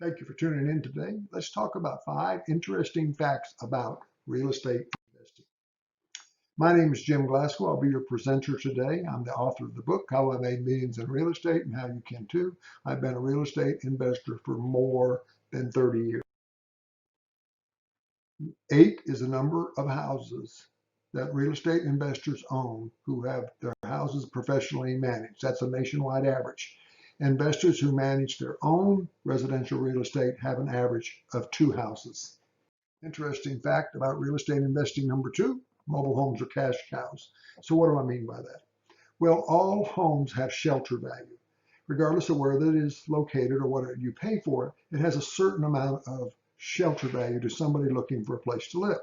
Thank you for tuning in today. Let's talk about 5 interesting facts about real estate investing. My name is Jim Glasgow. I'll be your presenter today. I'm the author of the book, How I Made Millions in Real Estate and How You Can Too. I've been a real estate investor for more than 30 years. 8 is the number of houses that real estate investors own who have their houses professionally managed. That's a nationwide average. Investors who manage their own residential real estate have an average of 2 houses. Interesting fact about real estate investing number 2, mobile homes are cash cows. So what do I mean by that? Well, all homes have shelter value. Regardless of where that is located or what you pay for it, it has a certain amount of shelter value to somebody looking for a place to live.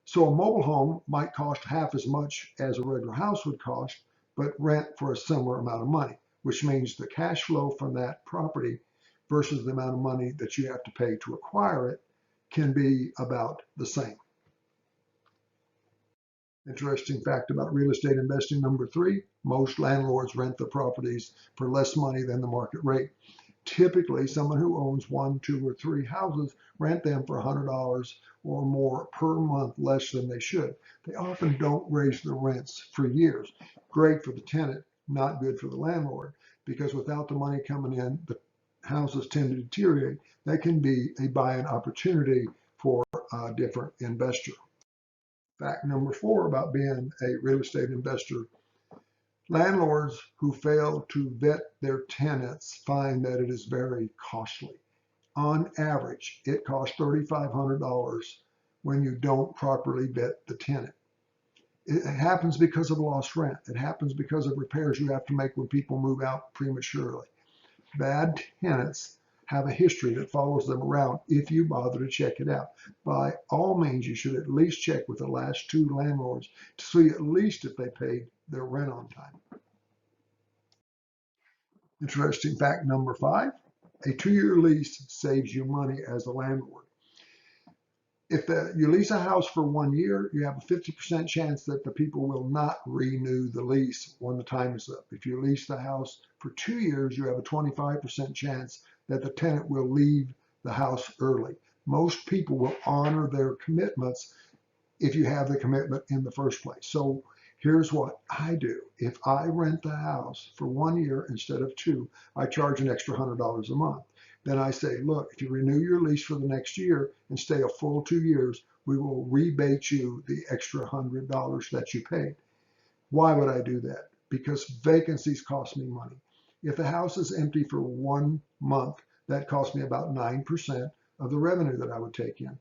So a mobile home might cost half as much as a regular house would cost, but rent for a similar amount of money, which means the cash flow from that property versus the amount of money that you have to pay to acquire it can be about the same. Interesting fact about real estate investing number 3, most landlords rent the properties for less money than the market rate. Typically, someone who owns 1, 2, or 3 houses rent them for $100 or more per month less than they should. They often don't raise the rents for years. Great for the tenant, not good for the landlord, because without the money coming in, the houses tend to deteriorate. That can be a buying opportunity for a different investor. Fact number 4 about being a real estate investor. Landlords who fail to vet their tenants find that it is very costly. On average, it costs $3,500 when you don't properly vet the tenant. It happens because of lost rent. It happens because of repairs you have to make when people move out prematurely. Bad tenants have a history that follows them around if you bother to check it out. By all means, you should at least check with the last 2 landlords to see at least if they paid their rent on time. Interesting fact number 5, a 2-year lease saves you money as a landlord. If you lease a house for 1 year, you have a 50% chance that the people will not renew the lease when the time is up. If you lease the house for 2 years, you have a 25% chance that the tenant will leave the house early. Most people will honor their commitments if you have the commitment in the first place. So here's what I do. If I rent the house for 1 year instead of 2, I charge an extra $100 a month. Then I say, look, if you renew your lease for the next year and stay a full 2 years, we will rebate you the extra $100 that you paid. Why would I do that? Because vacancies cost me money. If the house is empty for 1 month, that costs me about 9% of the revenue that I would take in.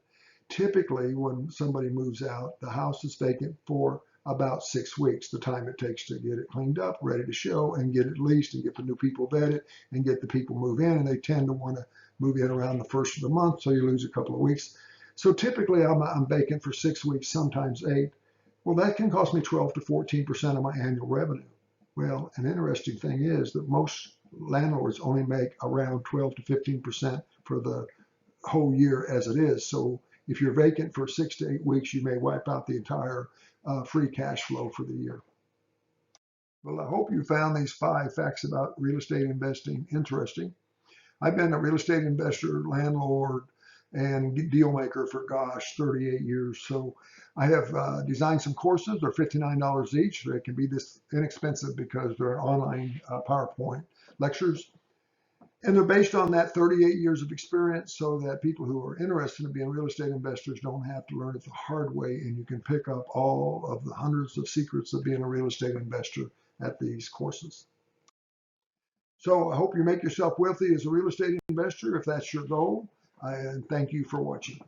Typically, when somebody moves out, the house is vacant for about 6 weeks, the time it takes to get it cleaned up, ready to show, and get it leased, and get the new people vetted, and get the people move in, and they tend to want to move in around the first of the month, so you lose a couple of weeks. So typically, I'm vacant for 6 weeks, sometimes 8. Well, that can cost me 12 to 14% of my annual revenue. Well, an interesting thing is that most landlords only make around 12 to 15% for the whole year as it is. So if you're vacant for 6 to 8 weeks, you may wipe out the entire free cash flow for the year. Well, I hope you found these 5 facts about real estate investing interesting. I've been a real estate investor, landlord, and deal maker for, 38 years. So I have designed some courses. They're $59 each. They can be this inexpensive because they're online PowerPoint lectures. And they're based on that 38 years of experience so that people who are interested in being real estate investors don't have to learn it the hard way, and you can pick up all of the hundreds of secrets of being a real estate investor at these courses. So I hope you make yourself wealthy as a real estate investor if that's your goal, and thank you for watching.